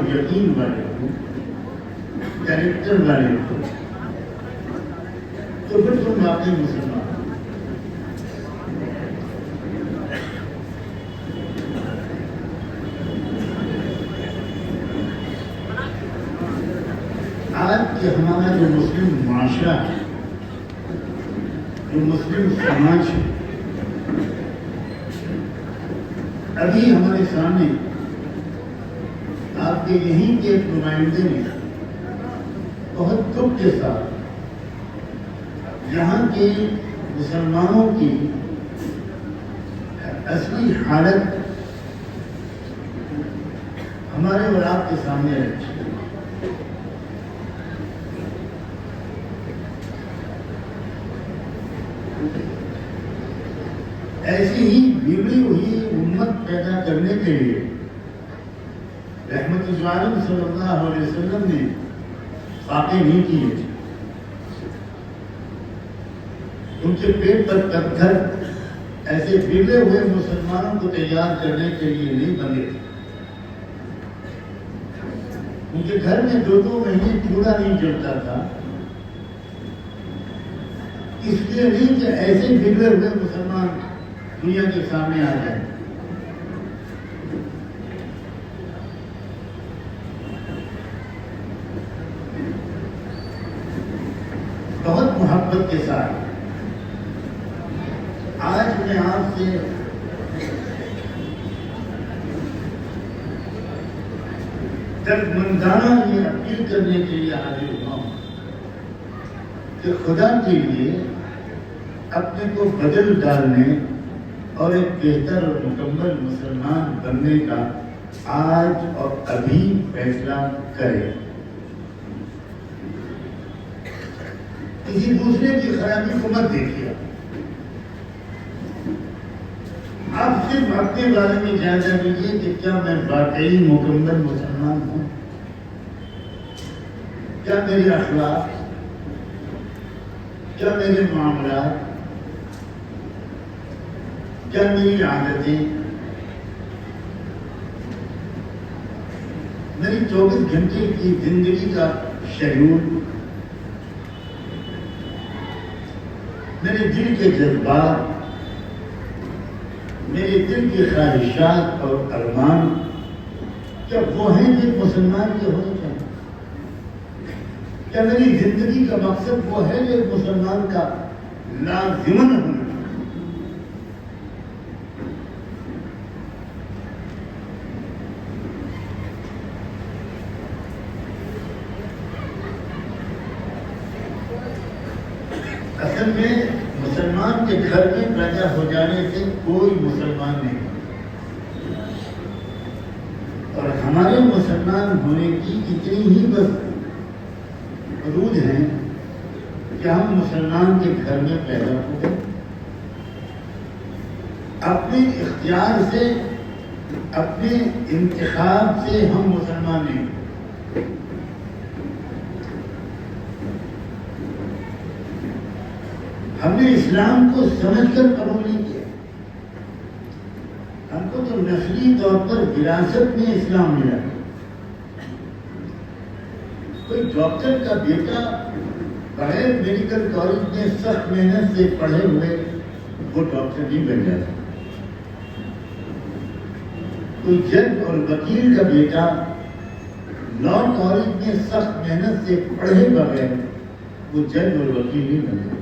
یقین والے ہو، کیریکٹر والے ہو، تو پھر تم واقعی مسلمان ہو۔ آج کے ہمارا جو مسلم معاشرہ ہے، جو مسلم سماج ہے، ابھی ہمارے سامنے آپ کے یہیں کے ایک نمائندے نے بہت دکھ کے ساتھ یہاں کے مسلمانوں کی اصلی حالت ہمارے اور آپ کے سامنے رکھی۔ ایسی ہی بگڑی ہوئی امت پیدا کرنے کے لیے رحمت العالم صلی اللہ علیہ وسلم نے فاقے نہیں کیے تھے۔ ان کے پیٹ پر پتھر ایسے بگڑے ہوئے مسلمانوں کو تیار کرنے کے لیے نہیں بنے تھے۔ ان کے گھر میں 2 مہینے چولہا نہیں جلتا تھا، اس لیے نہیں کہ ایسے بگڑے ہوئے مسلمان دنیا کے سامنے آ جائیں۔ بہت محبت کے ساتھ آج میں آپ سے دردمندانہ یہ اپیل کرنے کے لیے حاضر ہوا ہوں کہ خدا کے لیے اپنے کو بدل ڈالنے اور ایک بہتر اور مکمل مسلمان بننے کا آج اور ابھی فیصلہ کرے۔ کسی دوسرے کی خرابی کو مت دیکھیے، آپ صرف اپنے بارے میں جاننا کیجیے کہ کیا میں واقعی مکمل مسلمان ہوں، کیا میرے اخلاق، کیا میرے معاملات، کیا میری عادتیں، میری 24 گھنٹے کی زندگی کا شیڈول، میرے دل کے جذبات، میرے دل کی خواہشات اور ارمان، کیا وہ ہیں جو مسلمان کے ہونے چاہیے؟ کیا میری زندگی کا مقصد وہ ہے جو مسلمان کا لازماً ہونا؟ اصل میں مسلمان کے گھر میں پیدا ہو جانے سے کوئی مسلمان نہیں، اور ہمارے مسلمان ہونے کی اتنی ہی بس حدود ہیں کہ ہم مسلمان کے گھر میں پیدا ہو گئے، اپنے اختیار سے، اپنے انتخاب سے ہم مسلمان نہیں۔ ہم نے اسلام کو سمجھ کر قبول نہیں کیا، ہم کو تو نسلی طور پر وراثت میں اسلام ملا۔ کوئی ڈاکٹر کا بیٹا بغیر میڈیکل کالج میں سخت محنت سے پڑھے ہوئے وہ ڈاکٹر نہیں بن جاتا، کوئی جج اور وکیل کا بیٹا لا کالج میں سخت محنت سے پڑھے بغیر وہ جج اور وکیل نہیں بن جاتا۔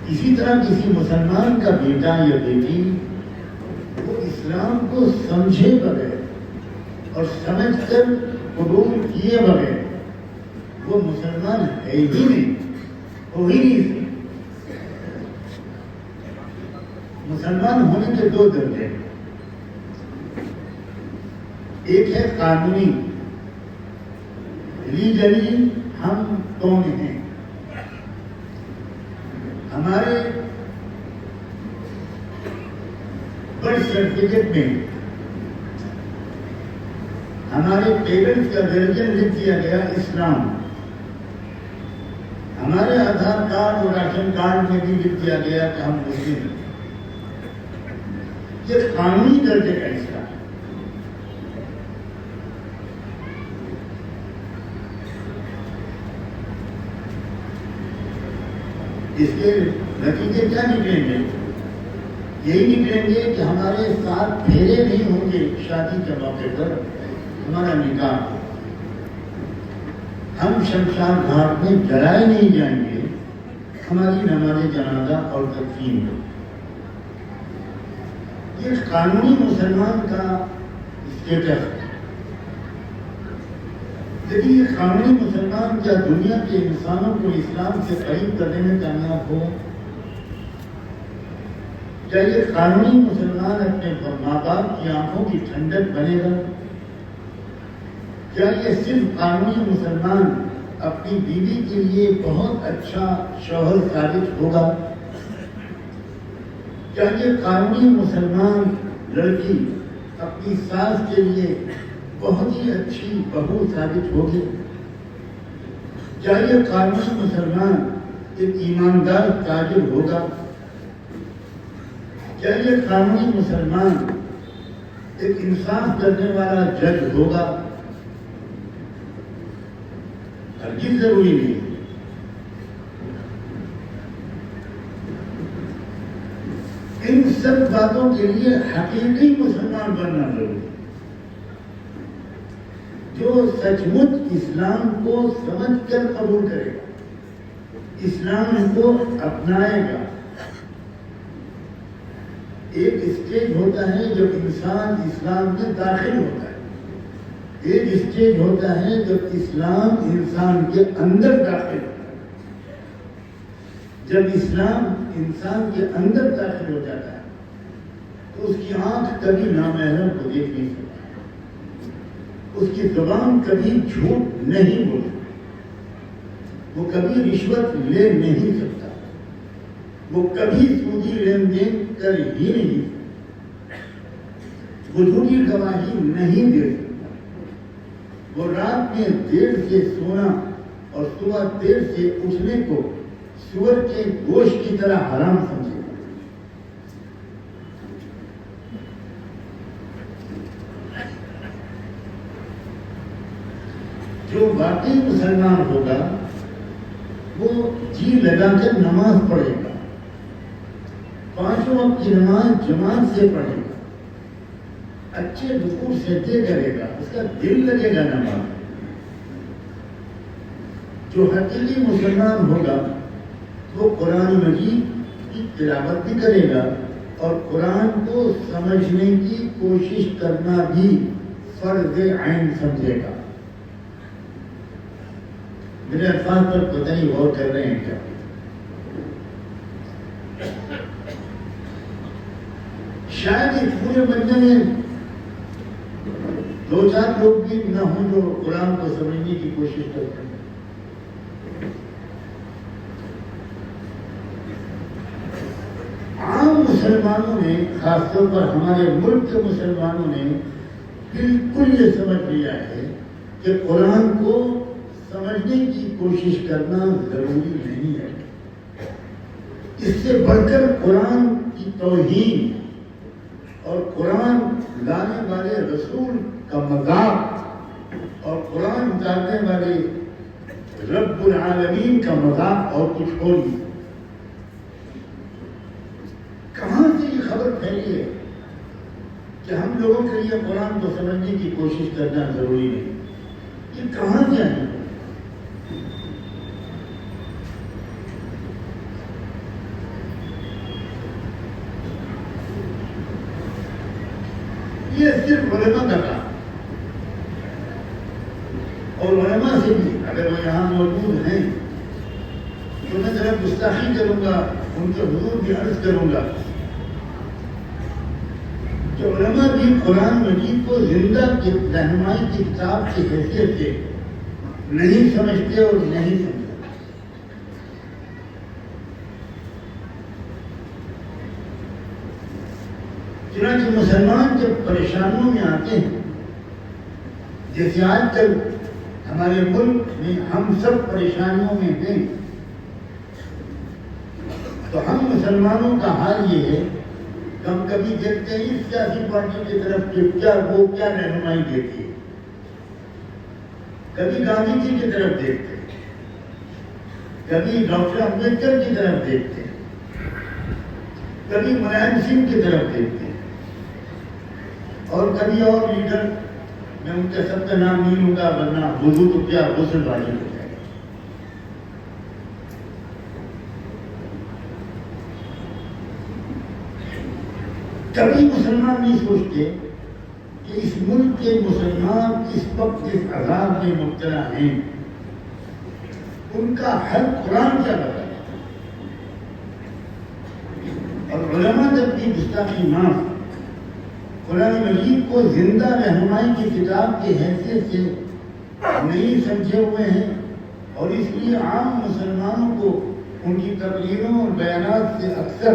اسی طرح کسی مسلمان کا بیٹا یا بیٹی وہ اسلام کو سمجھے بغیر اور سمجھ کر قبول کیے بغیر وہ مسلمان ہے ہی نہیں، ہو ہی نہیں سکتا۔ مسلمان ہونے کے 2 درجے ہیں، ایک ہے قانونی، لیگلی ہم کون ہیں، ہمارے برتھ سرٹیفکیٹ میں ہمارے پیرنٹس کا ریلیجن لکھ دیا گیا اسلام، ہمارے آدھار کارڈ اور راشن کارڈ میں بھی لکھ دیا گیا کہ ہم مسلم ہیں۔ یہ قانونی درجے کا اسلام، اس کے نتیجے کیا نکلیں گے؟ یہی نکلیں گے کہ ہمارے ساتھ پھیرے نہیں ہوں گے شادی کے موقع پر، ہمارا نکاح، ہم شمشاد گھاٹ میں جلائے نہیں جائیں گے، ہماری نماز جنازہ اور تدفین ہو۔ یہ قانونی مسلمان کا اسٹیٹس ہے۔ لیکن یہ قانونی مسلمان کیا دنیا کے انسانوں کو اسلام سے قریب کرنے میں کامیاب ہو؟ کیا یہ قانونی مسلمان اپنے ماں باپ کی آنکھوں کی ٹھنڈک بنے گا؟ کیا یہ صرف قانونی مسلمان اپنی بیوی کے لیے بہت اچھا شوہر ثابت ہوگا؟ کیا یہ قانونی مسلمان لڑکی اپنی ساس کے لیے بہت ہی اچھی بہو ثابت ہوگی؟ کیا یہ قانونی مسلمان ایک ایماندار تاجر ہوگا؟ کیا یہ قانونی مسلمان ایک انصاف کرنے والا جج ہوگا؟ ہرگز ضروری نہیں۔ ان سب باتوں کے لیے حقیقی مسلمان بننا ضروری ہے، جو سچ مچ اسلام کو سمجھ کر قبول کرے گا، اسلام کو اپنائے گا۔ ایک اسٹیج ہوتا ہے جب انسان اسلام میں داخل ہوتا ہے، ایک اسٹیج ہوتا ہے جب اسلام انسان کے اندر داخل ہوتا ہے۔ جب اسلام انسان کے اندر داخل ہو جاتا ہے تو اس کی آنکھ کبھی نامحرم کو دیکھ نہیں سکتی، اس کی زبان کبھی جھوٹ نہیں بول سکتی، وہ کبھی رشوت لے نہیں سکتا، وہ کبھی سودی لین دین کر ہی نہیں سکتا، وہ جھوٹی گواہی نہیں دے سکتا، وہ رات میں دیر سے سونا اور صبح دیر سے اٹھنے کو سور کے گوشت کی طرح حرام سمجھے۔ جو واقعی مسلمان ہوگا وہ جی لگا کر نماز پڑھے گا، 5 وقت کی نماز جماعت سے پڑھے گا، اچھے رکوع سجدے کرے گا، اس کا دل لگے گا نماز۔ جو حقیقی مسلمان ہوگا وہ قرآن مجید کی تلاوت بھی کرے گا اور قرآن کو سمجھنے کی کوشش کرنا بھی فرض عین سمجھے گا۔ میرے الفاظ پر پتہ نہیں غور کر رہے ہیں کیا؟ شاید اس پورے بندے میں 2-4 لوگ بھی نہ ہوں جو قرآن کو سمجھنے کی کوشش کرتے ہیں۔ عام مسلمانوں نے، خاص طور پر ہمارے ملک کے مسلمانوں نے بالکل یہ سمجھ لیا ہے کہ قرآن کو سمجھنے کی کوشش کرنا ضروری نہیں ہے۔ اس سے بڑھ کر قرآن کی توہین اور قرآن لانے والے رسول کا مذاق اور قرآن اتارنے والے رب العالمین کا مذاق اور کچھ اور نہیں۔ کہاں سے یہ خبر پھیلی ہے کہ ہم لوگوں کے لیے قرآن کو سمجھنے کی کوشش کرنا ضروری نہیں؟ یہ کہاں سے آئی؟ یہ صرف علماء کا کام، اور علماء سے بھی اگر وہ یہاں موجود ہیں تو میں ذرا گستاخی کروں گا، ان کے حضور بھی عرض کروں گا کہ علماء بھی قرآن مجید کو زندہ کی رہنمائی کی کتاب کی حیثیت سے نہیں سمجھتے اور نہیں سمجھتے۔ چنانچہ مسلمان جب پریشانیوں میں آتے ہیں، جیسے آج کل ہمارے ملک میں ہم سب پریشانیوں میں ہیں، تو ہم مسلمانوں کا حال یہ ہے کہ ہم کبھی دیکھتے ہیں اس سیاسی پارٹی کی طرف کہ وہ کیا رہنمائی دیتی ہے، کبھی گاندھی جی کی طرف دیکھتے ہیں، کبھی ڈاکٹر امبیڈکر کی طرف دیکھتے ہیں، کبھی ملائم سنگھ کی طرف دیکھتے ہیں، اور کبھی اور لیڈر، میں ان کے سب کا نام نہیں لوں گا ورنہ وضو تو کیا غسل واجب ہو جائے گا۔ کبھی مسلمان نہیں سوچتے کہ اس ملک کے مسلمان اس وقت جس عذاب میں مبتلا ہیں ان کا حل قرآن کیا بتایا، اور علماء جب بھی گستاخی معاف قرآن مجید کو زندہ رہنمائی کی کتاب کی حیثیت سے نہیں سمجھے ہوئے ہیں، اور اس لیے عام مسلمانوں کو ان کی تقریروں اور بیانات سے اکثر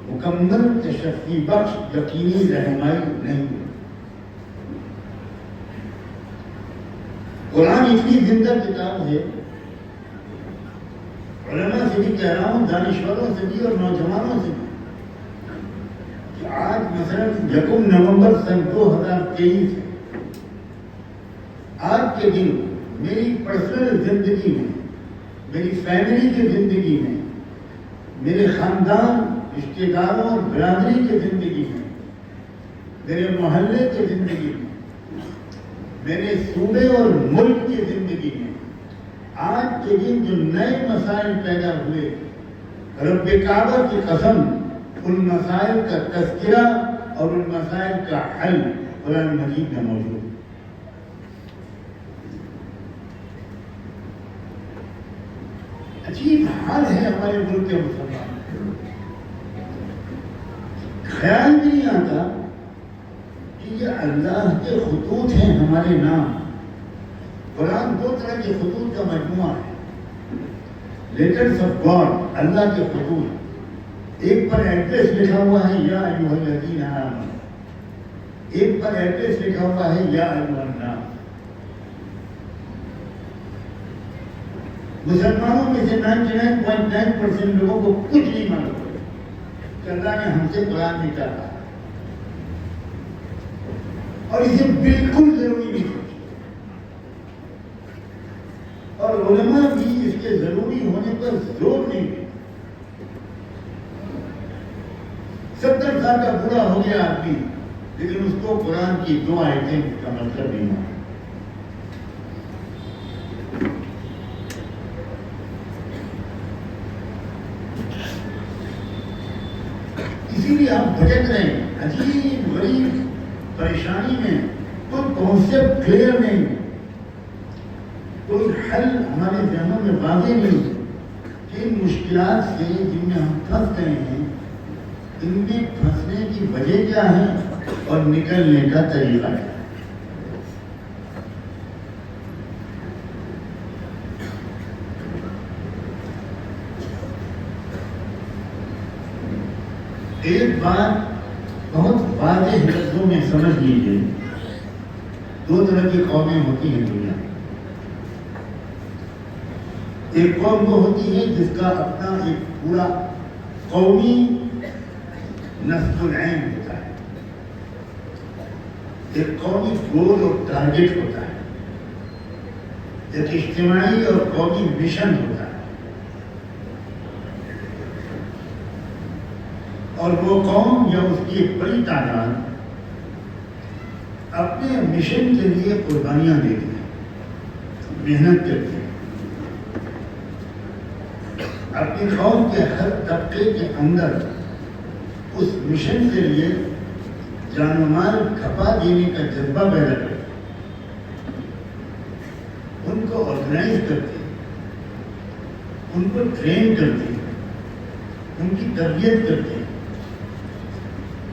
مکمل تشفی بخش یقینی رہنمائی نہیں۔ قرآن اتنی زندہ کتاب ہے، علماء سے بھی کہہ رہا ہوں، دانشوروں سے بھی اور نوجوانوں سے بھی، کہ آج مثلا 1 نومبر سن 2023 آج کے دن میری پرسنل زندگی میں، میری فیملی کی زندگی میں، میرے خاندان، رشتے داروں اور برادری کی زندگی میں، میرے محلے کی زندگی میں، میرے صوبے اور ملک کی زندگی میں آج کے دن جو نئے مسائل پیدا ہوئے، رب کعبہ کی قسم ان مسائل کا تذکرہ اور ان مسائل کا حل قرآن مجید میں موجود ہے۔ عجیب حال ہے ہمارے ملک کے مسلمان، خیال بھی نہیں آتا کہ یہ اللہ کے خطوط ہیں ہمارے نام۔ قرآن 2 طرح کے خطوط کا مجموعہ ہے، لیٹرز آف گاڈ، اللہ کے خطوط۔ ایک پر ایڈریس لکھا ہوا ہے یا ایھا الذین آمنوا، ایک پر ایڈریس لکھا ہوا ہے یا ایھا الناس۔ مسلمانوں میں سے 99.9% لوگوں کو کچھ نہیں معلوم کہ اللہ نے ہم سے قرآن میں کیا کہا، اور اسے بالکل ضروری نہیں سمجھتے، اور علماء بھی اس کے ضروری ہونے پر زور نہیں دیتے۔ 70 سال کا بوڑھا ہو گیا آدمی، لیکن اس کو قرآن کی 2 آیتیں کا مطلب نہیں معلوم۔ اسی لیے ہم بھٹک رہے ہیں، عجیب غریب پریشانی میں، کوئی کانسیپٹ کلیئر نہیں، کوئی حل ہمارے ذہنوں میں واضح نہیں کہ ان مشکلات سے جن میں ہم پھنس گئے ہیں، ان میں پھنسنے کی وجہ کیا ہے اور نکلنے کا طریقہ کیا ہے۔ ایک بات بہت واضح لفظوں میں سمجھ لیجیے، 2 طرح کی قومیں ہوتی ہیں دنیا میں۔ ایک قوم وہ ہوتی ہے جس کا اپنا ایک پورا قومی نصب العین ہوتا ہے، ایک قومی گول اور ٹارگٹ ہوتا ہے، ایک اجتماعی اور قومی مشن ہوتا ہے، اور وہ قوم یا اس کی ایک بڑی تعداد اپنے مشن کے لیے قربانیاں دیتی ہے، محنت کرتی ہے، اپنی قوم کے ہر طبقے کے اندر اس مشن کے لیے جان و مال کھپا دینے کا جذبہ پیدا کرتے، ان کو آرگنائز کرتے، ان کو ٹرین کرتے، ان کی تربیت کرتے،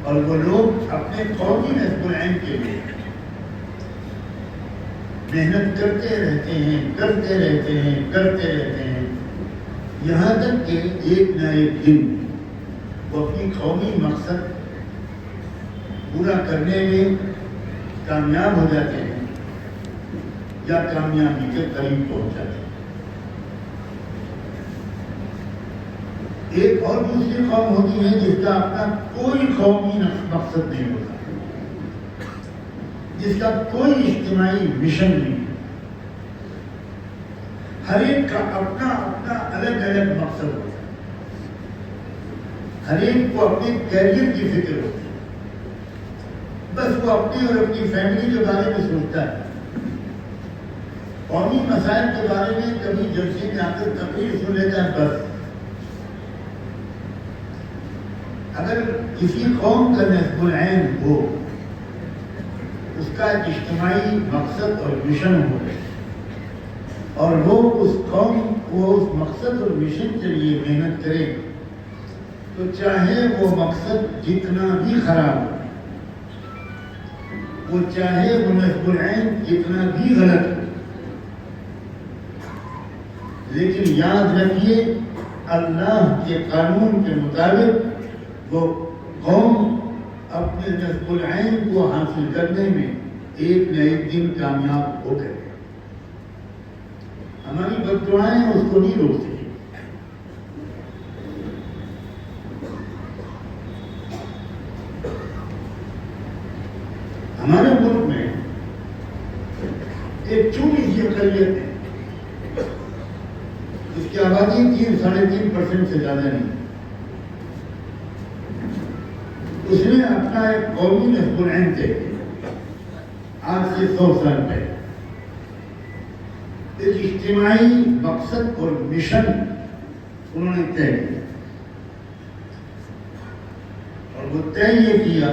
اور وہ لوگ اپنے قومی نصب العین کے لیے محنت کرتے رہتے ہیں، کرتے رہتے ہیں، کرتے رہتے ہیں، یہاں تک کہ ایک نہ ایک دن وہ اپنی قومی مقصد پورا کرنے میں کامیاب ہو جاتے ہیں یا کامیابی کے قریب پہنچ جاتے ہیں۔ ایک اور دوسری قوم ہوتی ہے جس کا اپنا کوئی قومی مقصد نہیں ہوتا، جس کا کوئی اجتماعی مشن نہیں، ہر ایک کا اپنا اپنا الگ الگ مقصد ہوتا ہے، ہر ایک کو اپنے کیریئر کی فکر ہوتی ہے، بس وہ اپنی اور اپنی فیملی کے بارے میں سوچتا ہے، قومی مسائل کے بارے میں کبھی جلسے میں آ کر تقریر سن لیتا ہے بس۔ اگر کسی قوم کا نصب العین ہو، اس کا ایک اجتماعی مقصد اور مشن ہو، اور وہ اس قوم کو اس مقصد اور مشن کے لیے محنت کرے، تو چاہے وہ مقصد جتنا بھی خراب ہو، وہ چاہے وہ نصب العین جتنا بھی غلط ہو، لیکن یاد رکھیے اللہ کے قانون کے مطابق وہ قوم اپنے نصب العین کو حاصل کرنے میں ایک نہ ایک دن کامیاب ہو گئے۔ ہماری بد دعائیں اس کو نہیں روک سکیں۔ ہمارے ملک میں ایک چھوٹی سی اقلیت ہے، اس کی آبادی 3-3.5% سے زیادہ نہیں، اس نے اپنا ایک قومی نصب العین طے کیا آج سے 100 سال پہلے، ایک اجتماعی مقصد اور مشن انہوں نے طے کیا، اور وہ طے یہ کیا